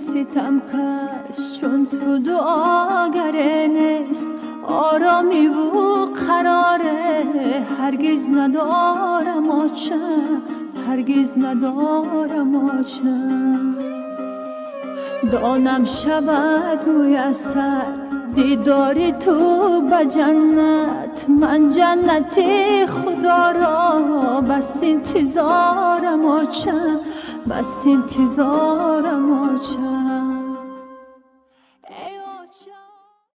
ستم کش چون تو دعاگره نیست، آرامی و قراره هرگز ندارم آچم، هرگز ندارم آچم. دانم شود میسر دیداری تو به جنت، من جنت خدا را بس انتظارم آچم، بس انتظارم آچم.